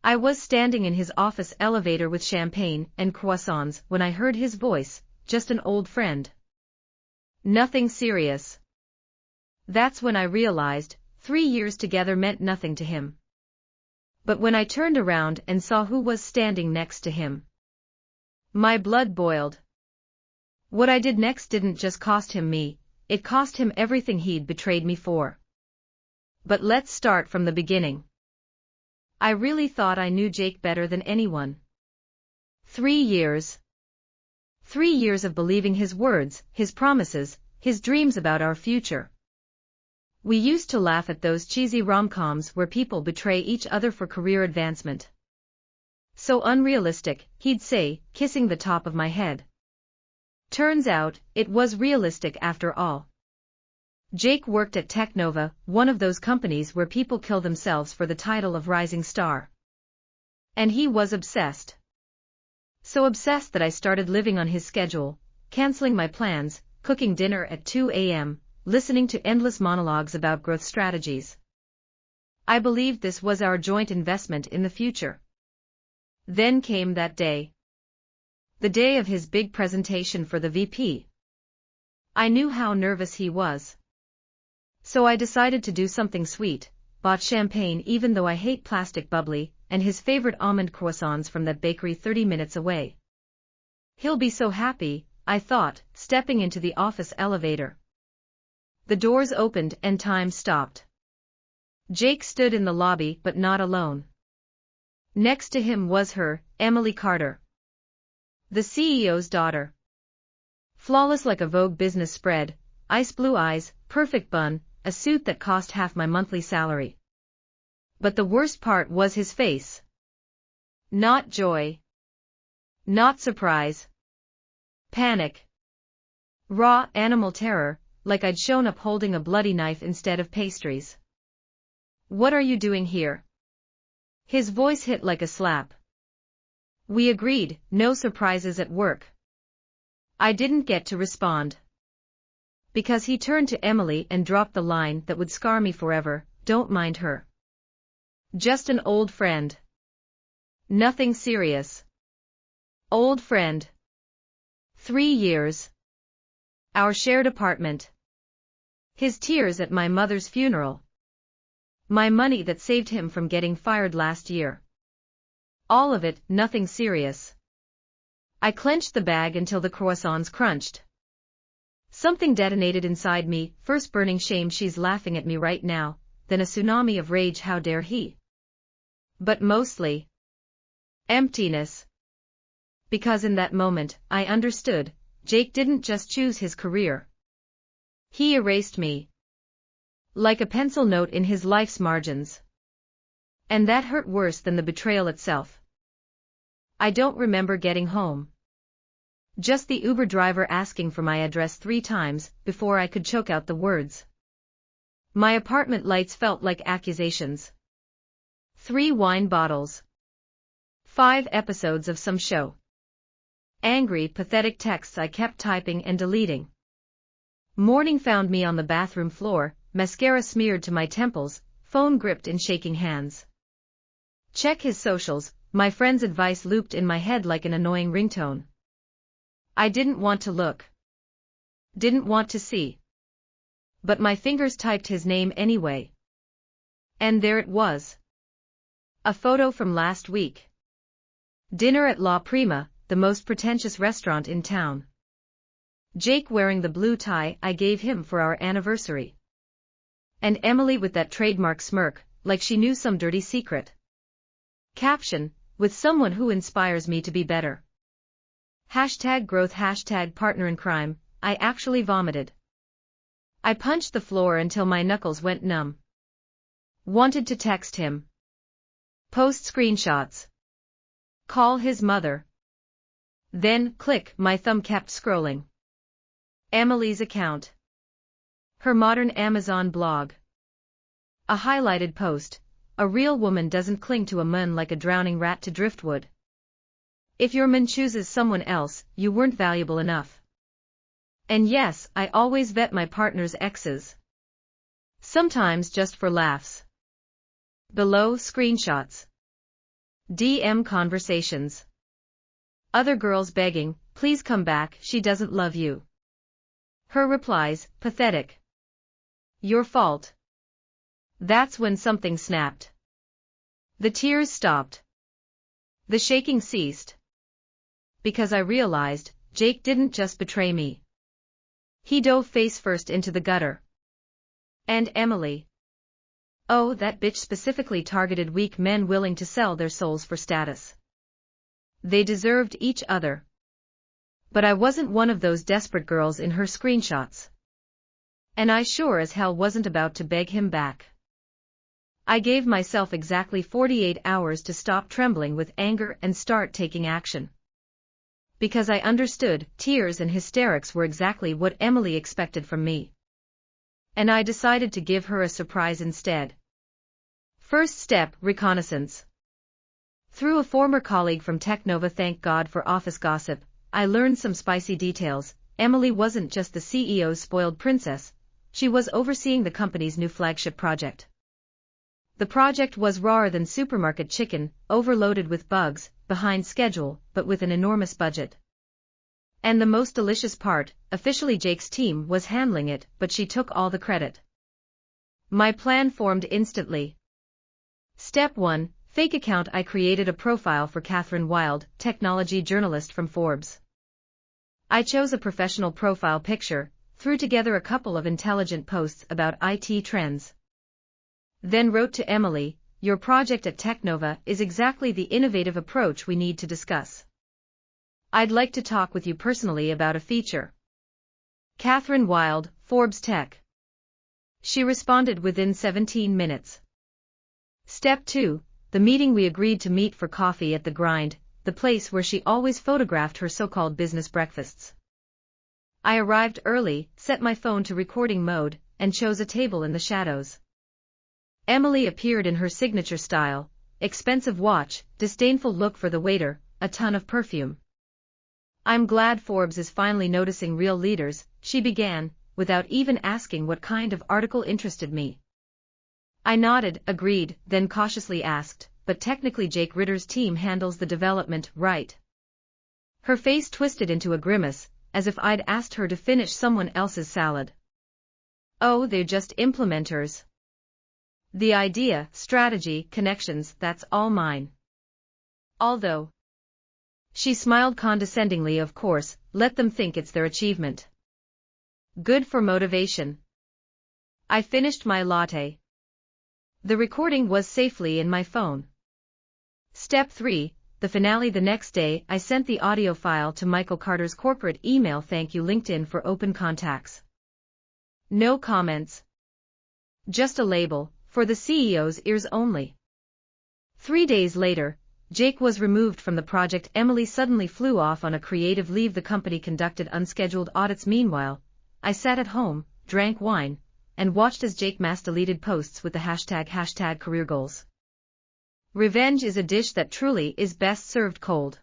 I was standing in his office elevator with champagne and croissants when I heard his voice, just an old friend. Nothing serious. That's when I realized, 3 years together meant nothing to him. But when I turned around and saw who was standing next to him, my blood boiled. What I did next didn't just cost him me, it cost him everything he'd betrayed me for. But let's start from the beginning. I really thought I knew Jake better than anyone. 3 years. 3 years of believing his words, his promises, his dreams about our future. We used to laugh at those cheesy rom-coms where people betray each other for career advancement. So unrealistic, he'd say, kissing the top of my head. Turns out, it was realistic after all. Jake worked at Technova, one of those companies where people kill themselves for the title of rising star. And he was obsessed. So obsessed that I started living on his schedule, canceling my plans, cooking dinner at 2 a.m., listening to endless monologues about growth strategies. I believed this was our joint investment in the future. Then came that day. The day of his big presentation for the VP. I knew how nervous he was. So I decided to do something sweet, bought champagne even though I hate plastic bubbly, and his favorite almond croissants from that bakery 30 minutes away. He'll be so happy, I thought, stepping into the office elevator. The doors opened and time stopped. Jake stood in the lobby but not alone. Next to him was her, Emily Carter, the CEO's daughter. Flawless like a Vogue business spread, ice blue eyes, perfect bun, a suit that cost half my monthly salary. But the worst part was his face. Not joy. Not surprise. Panic. Raw, animal terror, like I'd shown up holding a bloody knife instead of pastries. What are you doing here? His voice hit like a slap. We agreed, no surprises at work. I didn't get to respond. Because he turned to Emily and dropped the line that would scar me forever, don't mind her. Just an old friend. Nothing serious. Old friend. 3 years. Our shared apartment. His tears at my mother's funeral. My money that saved him from getting fired last year. All of it, nothing serious. I clenched the bag until the croissants crunched. Something detonated inside me, first burning shame she's laughing at me right now, then a tsunami of rage how dare he. But mostly emptiness. Because in that moment, I understood, Jake didn't just choose his career. He erased me. Like a pencil note in his life's margins. And that hurt worse than the betrayal itself. I don't remember getting home. Just the Uber driver asking for my address 3 times before I could choke out the words. My apartment lights felt like accusations. 3 wine bottles. 5 episodes of some show. Angry, pathetic texts I kept typing and deleting. Morning found me on the bathroom floor, mascara smeared to my temples, phone gripped in shaking hands. Check his socials, my friend's advice looped in my head like an annoying ringtone. I didn't want to look. Didn't want to see. But my fingers typed his name anyway. And there it was. A photo from last week. Dinner at La Prima, the most pretentious restaurant in town. Jake wearing the blue tie I gave him for our anniversary. And Emily with that trademark smirk, like she knew some dirty secret. Caption, with someone who inspires me to be better. #growth #partner in crime, I actually vomited. I punched the floor until my knuckles went numb. Wanted to text him. Post screenshots. Call his mother. Then, click, my thumb kept scrolling. Emily's account. Her modern Amazon blog. A highlighted post. A real woman doesn't cling to a man like a drowning rat to driftwood. If your man chooses someone else, you weren't valuable enough. And yes, I always vet my partner's exes. Sometimes just for laughs. Below screenshots. DM conversations. Other girls begging, please come back, she doesn't love you. Her replies, pathetic. Your fault. That's when something snapped. The tears stopped. The shaking ceased. Because I realized, Jake didn't just betray me. He dove face first into the gutter. And Emily. Oh, that bitch specifically targeted weak men willing to sell their souls for status. They deserved each other. But I wasn't one of those desperate girls in her screenshots. And I sure as hell wasn't about to beg him back. I gave myself exactly 48 hours to stop trembling with anger and start taking action. Because I understood, tears and hysterics were exactly what Emily expected from me. And I decided to give her a surprise instead. First step, reconnaissance. Through a former colleague from Technova, thank God for office gossip, I learned some spicy details. Emily wasn't just the CEO's spoiled princess, she was overseeing the company's new flagship project. The project was rawer than supermarket chicken, overloaded with bugs, behind schedule, but with an enormous budget. And the most delicious part, officially Jake's team was handling it, but she took all the credit. My plan formed instantly. Step 1, fake account. I created a profile for Catherine Wild, technology journalist from Forbes. I chose a professional profile picture, threw together a couple of intelligent posts about IT trends. Then wrote to Emily, your project at Technova is exactly the innovative approach we need to discuss. I'd like to talk with you personally about a feature. Catherine Wild, Forbes Tech. She responded within 17 minutes. Step 2, the meeting. We agreed to meet for coffee at the Grind, the place where she always photographed her so-called business breakfasts. I arrived early, set my phone to recording mode, and chose a table in the shadows. Emily appeared in her signature style, expensive watch, disdainful look for the waiter, a ton of perfume. I'm glad Forbes is finally noticing real leaders, she began, without even asking what kind of article interested me. I nodded, agreed, then cautiously asked, but technically Jake Ritter's team handles the development, right? Her face twisted into a grimace, as if I'd asked her to finish someone else's salad. Oh, they're just implementers. The idea, strategy, connections, that's all mine. Although. She smiled condescendingly, of course, let them think it's their achievement. Good for motivation. I finished my latte. The recording was safely in my phone. Step 3, the finale. The next day, I sent the audio file to Michael Carter's corporate email. Thank you LinkedIn for open contacts. No comments. Just a label, for the CEO's ears only. 3 days later, Jake was removed from the project. Emily suddenly flew off on a creative leave. The company conducted unscheduled audits. Meanwhile, I sat at home, drank wine, and watched as Jake mass deleted posts with the hashtag career goals. Revenge is a dish that truly is best served cold.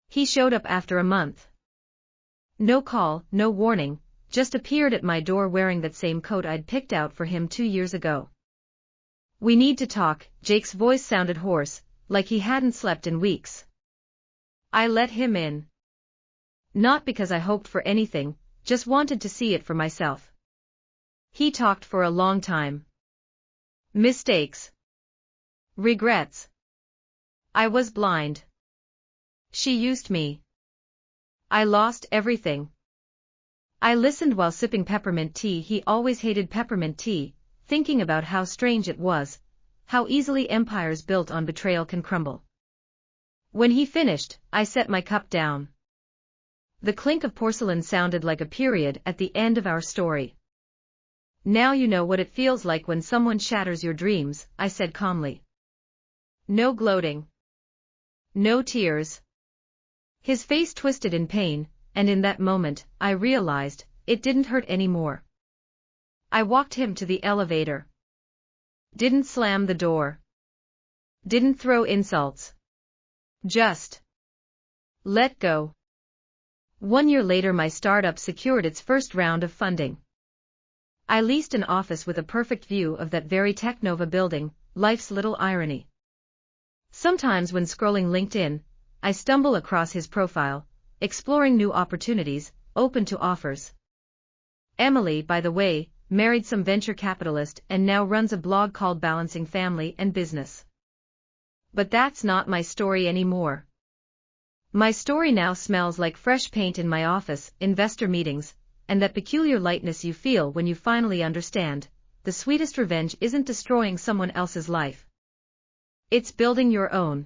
He showed up after a month. No call, no warning, just appeared at my door wearing that same coat I'd picked out for him 2 years ago. We need to talk. Jake's voice sounded hoarse, like he hadn't slept in weeks. I let him in. Not because I hoped for anything, just wanted to see it for myself. He talked for a long time. Mistakes. Regrets. I was blind. She used me. I lost everything. I listened while sipping peppermint tea. He always hated peppermint tea, thinking about how strange it was, how easily empires built on betrayal can crumble. When he finished, I set my cup down. The clink of porcelain sounded like a period at the end of our story. Now you know what it feels like when someone shatters your dreams, I said calmly. No gloating. No tears. His face twisted in pain, and in that moment, I realized, it didn't hurt anymore. I walked him to the elevator. Didn't slam the door. Didn't throw insults. Just let go. 1 year later, my startup secured its first round of funding. I leased an office with a perfect view of that very Technova building, life's little irony. Sometimes when scrolling LinkedIn, I stumble across his profile, exploring new opportunities, open to offers. Emily, by the way, married some venture capitalist and now runs a blog called Balancing Family and Business. But that's not my story anymore. My story now smells like fresh paint in my office, investor meetings, and that peculiar lightness you feel when you finally understand. The sweetest revenge isn't destroying someone else's life. It's building your own.